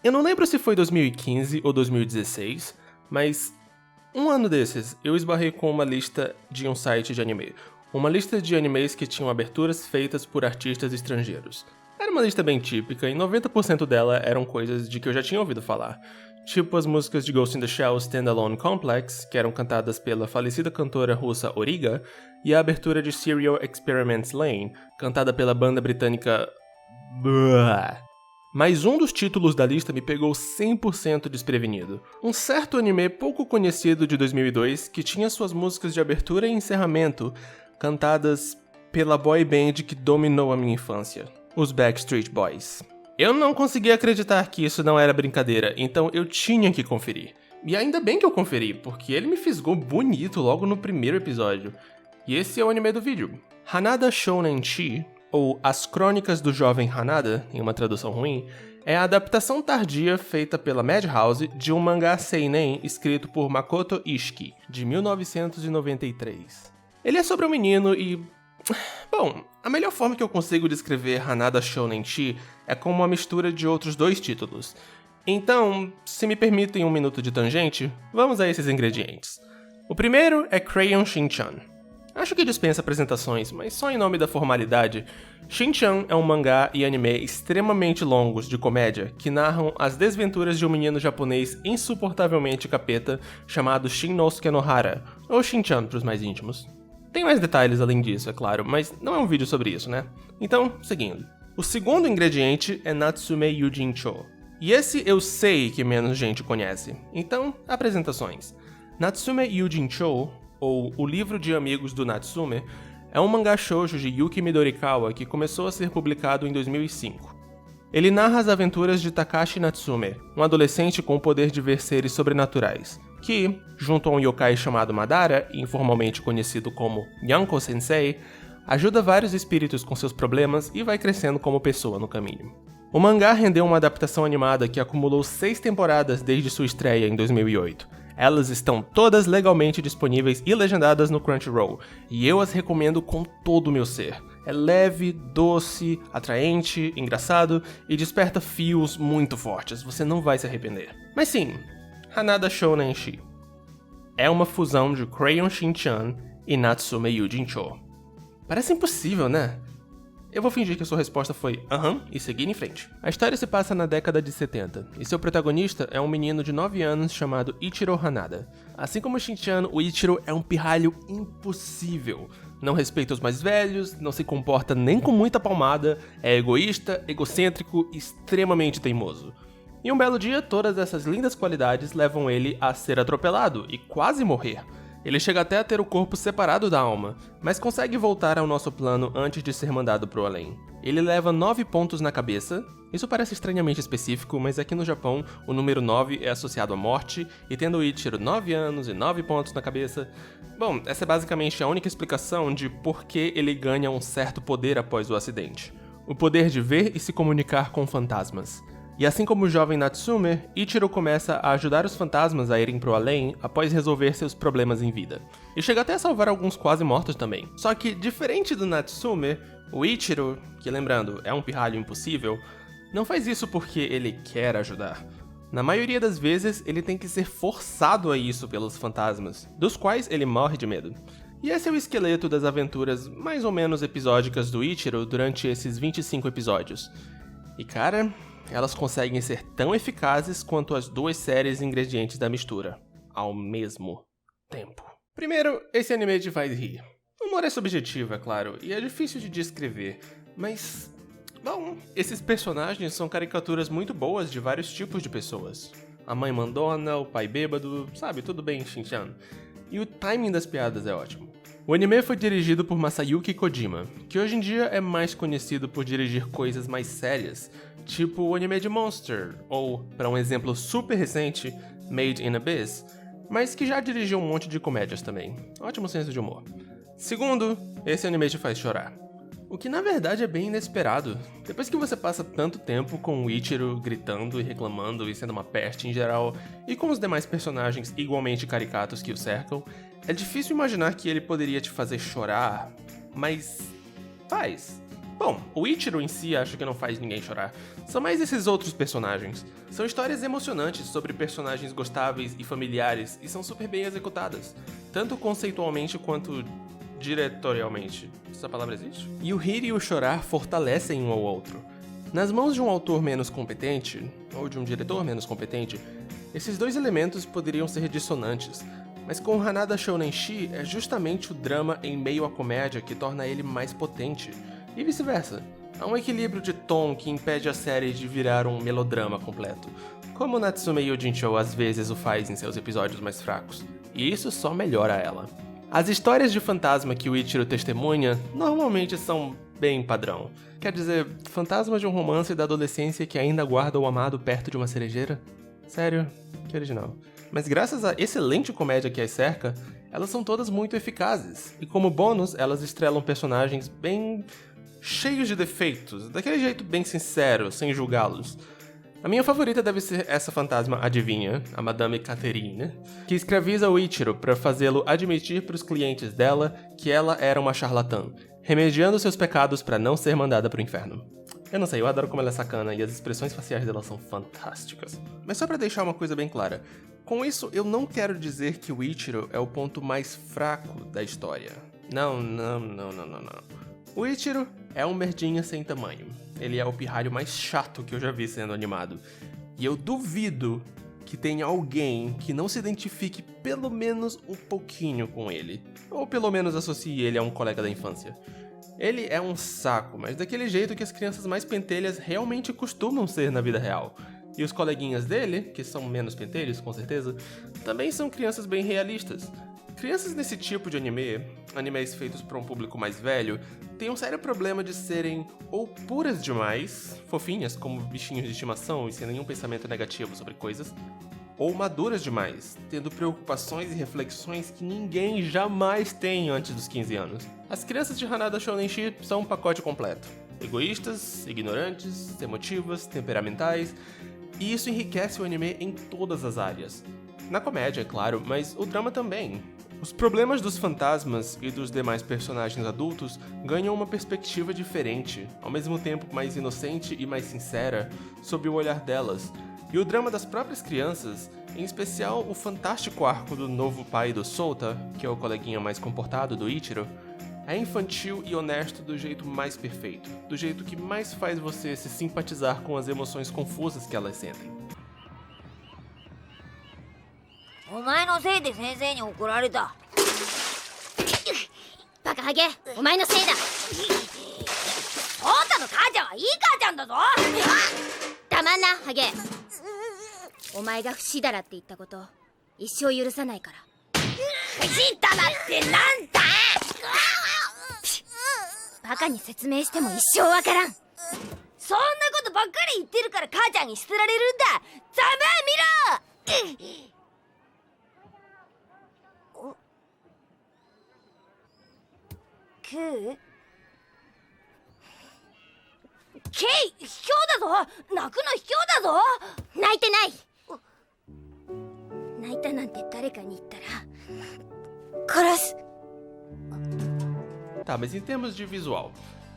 Eu não lembro se foi 2015 ou 2016, mas um ano desses eu esbarrei com uma lista de um site de anime. Uma lista de animes que tinham aberturas feitas por artistas estrangeiros. Era uma lista bem típica e 90% dela eram coisas de que eu já tinha ouvido falar. Tipo as músicas de Ghost in the Shell Standalone Complex, que eram cantadas pela falecida cantora russa Origa, e a abertura de Serial Experiments Lane, cantada pela banda britânica... Mas um dos títulos da lista me pegou 100% desprevenido. Um certo anime pouco conhecido de 2002 que tinha suas músicas de abertura e encerramento cantadas pela boy band que dominou a minha infância, os Backstreet Boys. Eu não conseguia acreditar que isso não era brincadeira, então eu tinha que conferir. E ainda bem que eu conferi, porque ele me fisgou bonito logo no primeiro episódio. E esse é o anime do vídeo. Hanada Shounen Chi, ou As Crônicas do Jovem Hanada, em uma tradução ruim, é a adaptação tardia feita pela Madhouse de um mangá seinen escrito por Makoto Ishiki, de 1993. Ele é sobre um menino e... Bom, a melhor forma que eu consigo descrever Hanada Shounen Chi é como uma mistura de outros dois títulos. Então, se me permitem um minuto de tangente, vamos a esses ingredientes. O primeiro é Crayon Shin-chan. Acho que dispensa apresentações, mas só em nome da formalidade, Shin-chan é um mangá e anime extremamente longos de comédia que narram as desventuras de um menino japonês insuportavelmente capeta chamado Shinnosuke Nohara, ou Shin-chan para os mais íntimos. Tem mais detalhes além disso, é claro, mas não é um vídeo sobre isso, né? Então, seguindo. O segundo ingrediente é Natsume Yujin Cho. E esse eu sei que menos gente conhece. Então, apresentações. Natsume Yujin Cho, ou O Livro de Amigos do Natsume, é um mangá shoujo de Yuki Midorikawa que começou a ser publicado em 2005. Ele narra as aventuras de Takashi Natsume, um adolescente com o poder de ver seres sobrenaturais, que, junto a um yokai chamado Madara, informalmente conhecido como Nyanko Sensei, ajuda vários espíritos com seus problemas e vai crescendo como pessoa no caminho. O mangá rendeu uma adaptação animada que acumulou 6 temporadas desde sua estreia em 2008. Elas estão todas legalmente disponíveis e legendadas no Crunchyroll, e eu as recomendo com todo o meu ser. É leve, doce, atraente, engraçado e desperta fios muito fortes, você não vai se arrepender. Mas sim, Hanada Shounen Chi é uma fusão de Crayon Shin-chan e Natsume Yujin Cho. Parece impossível, né? Eu vou fingir que a sua resposta foi aham e seguir em frente. A história se passa na década de 70, e seu protagonista é um menino de 9 anos chamado Ichiro Hanada. Assim como Shin-chan, o Ichiro é um pirralho impossível. Não respeita os mais velhos, não se comporta nem com muita palmada, é egoísta, egocêntrico e extremamente teimoso. E um belo dia, todas essas lindas qualidades levam ele a ser atropelado e quase morrer. Ele chega até a ter o corpo separado da alma, mas consegue voltar ao nosso plano antes de ser mandado pro além. Ele leva 9 pontos na cabeça. Isso parece estranhamente específico, mas aqui no Japão o número 9 é associado à morte, e tendo o Ichiro 9 anos e 9 pontos na cabeça... Bom, essa é basicamente a única explicação de por que ele ganha um certo poder após o acidente. O poder de ver e se comunicar com fantasmas. E assim como o jovem Natsume, Ichiro começa a ajudar os fantasmas a irem pro além após resolver seus problemas em vida. E chega até a salvar alguns quase mortos também. Só que, diferente do Natsume, o Ichiro, que lembrando, é um pirralho impossível, não faz isso porque ele quer ajudar. Na maioria das vezes, ele tem que ser forçado a isso pelos fantasmas, dos quais ele morre de medo. E esse é o esqueleto das aventuras mais ou menos episódicas do Ichiro durante esses 25 episódios. E cara... elas conseguem ser tão eficazes quanto as 2 séries ingredientes da mistura, ao mesmo tempo. Primeiro, esse anime te faz rir. O humor é subjetivo, é claro, e é difícil de descrever, mas... bom, esses personagens são caricaturas muito boas de vários tipos de pessoas. A mãe mandona, o pai bêbado, sabe, tudo bem, Shin-chan. E o timing das piadas é ótimo. O anime foi dirigido por Masayuki Kojima, que hoje em dia é mais conhecido por dirigir coisas mais sérias, tipo o anime de Monster, ou, para um exemplo super recente, Made in Abyss, mas que já dirigiu um monte de comédias também. Ótimo senso de humor. Segundo, esse anime te faz chorar. O que na verdade é bem inesperado. Depois que você passa tanto tempo com o Ichiro gritando e reclamando e sendo uma peste em geral, e com os demais personagens igualmente caricatos que o cercam, é difícil imaginar que ele poderia te fazer chorar, mas faz. Bom, o Ichiro em si acho que não faz ninguém chorar. São mais esses outros personagens. São histórias emocionantes sobre personagens gostáveis e familiares e são super bem executadas, tanto conceitualmente quanto diretorialmente. Essa palavra existe? E o rir e o chorar fortalecem um ao outro. Nas mãos de um autor menos competente, ou de um diretor menos competente, esses dois elementos poderiam ser dissonantes, mas com o Hanada Shonen-shi é justamente o drama em meio à comédia que torna ele mais potente. E vice-versa. Há um equilíbrio de tom que impede a série de virar um melodrama completo, como Natsume Yojincho às vezes o faz em seus episódios mais fracos, e isso só melhora ela. As histórias de fantasma que o Ichiro testemunha normalmente são bem padrão. Quer dizer, fantasmas de um romance da adolescência que ainda guarda o amado perto de uma cerejeira? Sério, que original. Mas graças à excelente comédia que as cerca, elas são todas muito eficazes, e como bônus, elas estrelam personagens bem cheios de defeitos, daquele jeito bem sincero, sem julgá-los. A minha favorita deve ser essa fantasma adivinha, a Madame Catherine, que escraviza o Ichiro para fazê-lo admitir para os clientes dela que ela era uma charlatã, remediando seus pecados para não ser mandada pro inferno. Eu não sei, eu adoro como ela é sacana e as expressões faciais dela são fantásticas. Mas só pra deixar uma coisa bem clara, com isso eu não quero dizer que o Ichiro é o ponto mais fraco da história. Não. O Ichiro é um merdinha sem tamanho. Ele é o pirralho mais chato que eu já vi sendo animado. E eu duvido que tenha alguém que não se identifique pelo menos um pouquinho com ele. Ou pelo menos associe ele a um colega da infância. Ele é um saco, mas daquele jeito que as crianças mais pentelhas realmente costumam ser na vida real. E os coleguinhas dele, que são menos pentelhos, com certeza, também são crianças bem realistas. Crianças nesse tipo de animes feitos para um público mais velho, têm um sério problema de serem ou puras demais, fofinhas como bichinhos de estimação e sem nenhum pensamento negativo sobre coisas, ou maduras demais, tendo preocupações e reflexões que ninguém jamais tem antes dos 15 anos. As crianças de Hanada Shonen-shi são um pacote completo. Egoístas, ignorantes, emotivas, temperamentais, e isso enriquece o anime em todas as áreas. Na comédia, é claro, mas o drama também. Os problemas dos fantasmas e dos demais personagens adultos ganham uma perspectiva diferente, ao mesmo tempo mais inocente e mais sincera, sob o olhar delas. E o drama das próprias crianças, em especial o fantástico arco do novo pai do Souta, que é o coleguinha mais comportado do Ichiro, é infantil e honesto do jeito mais perfeito, do jeito que mais faz você se simpatizar com as emoções confusas que elas sentem. お前のせいで先生に怒られた。バカハゲ、お前のせいだ。ソータの母ちゃんはいい母ちゃんだぞ。黙んな、ハゲ。お前が不死だらって言ったこと一生許さないから。不死だらってなんだ。バカに説明しても一生わからん。そんなことばっかり言ってるから母ちゃんに捨てられるんだ。ざまあ見ろ。ケイ、卑怯だぞ。泣くの卑怯だぞ。泣いてない。泣いたなんて誰かに言ったら殺す。 Tá, mas em termos de visual,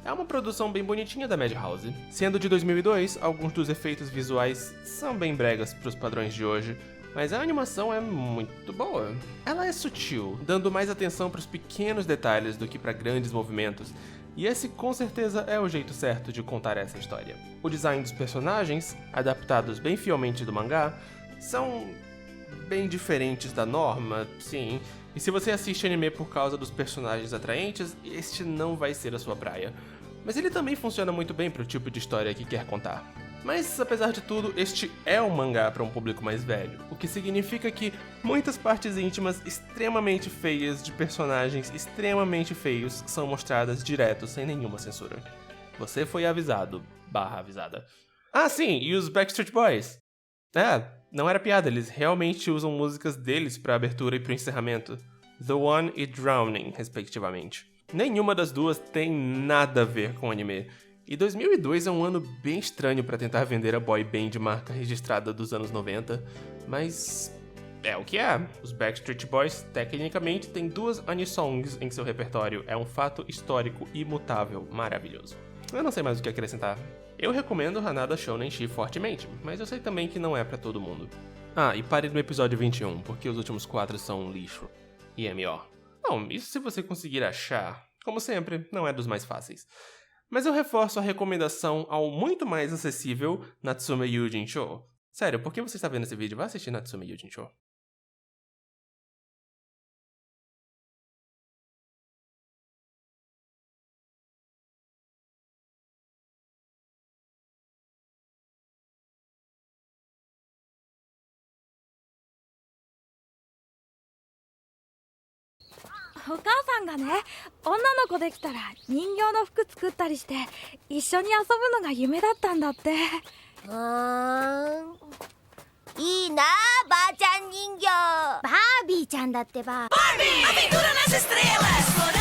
é uma produção bem bonitinha da Madhouse. Sendo de 2002, alguns dos efeitos visuais são bem bregas pros padrões de hoje, mas a animação é muito boa. Ela é sutil, dando mais atenção para os pequenos detalhes do que para grandes movimentos, e esse com certeza é o jeito certo de contar essa história. O design dos personagens, adaptados bem fielmente do mangá, são bem diferentes da norma, sim, e se você assiste anime por causa dos personagens atraentes, este não vai ser a sua praia. Mas ele também funciona muito bem para o tipo de história que quer contar. Mas, apesar de tudo, este é um mangá para um público mais velho, o que significa que muitas partes íntimas extremamente feias de personagens extremamente feios são mostradas direto, sem nenhuma censura. Você foi avisado, /avisada. Ah, sim, e os Backstreet Boys? Não era piada, eles realmente usam músicas deles para abertura e para encerramento. The One e Drowning, respectivamente. Nenhuma das duas tem nada a ver com o anime. E 2002 é um ano bem estranho para tentar vender a boy band marca registrada dos anos 90, mas é o que é. Os Backstreet Boys tecnicamente têm 2 anisongs em seu repertório, é um fato histórico imutável, maravilhoso. eu não sei mais o que acrescentar. Eu recomendo Hanada Shounen Shi fortemente, mas eu sei também que não é pra todo mundo. Ah, e pare no episódio 21, porque os últimos 4 são um lixo. IMO. Bom, isso se você conseguir achar. Como sempre, não é dos mais fáceis. Mas eu reforço a recomendação ao muito mais acessível Natsume Yujin Show. Sério, por que você está vendo esse vídeo? Vai assistir Natsume Yujin Show.お母さんがね、女の子できたら人形の服作ったりして一緒に遊ぶのが夢だったんだって。いいなあ、ばあちゃん人形。バービーちゃんだってば。バービー！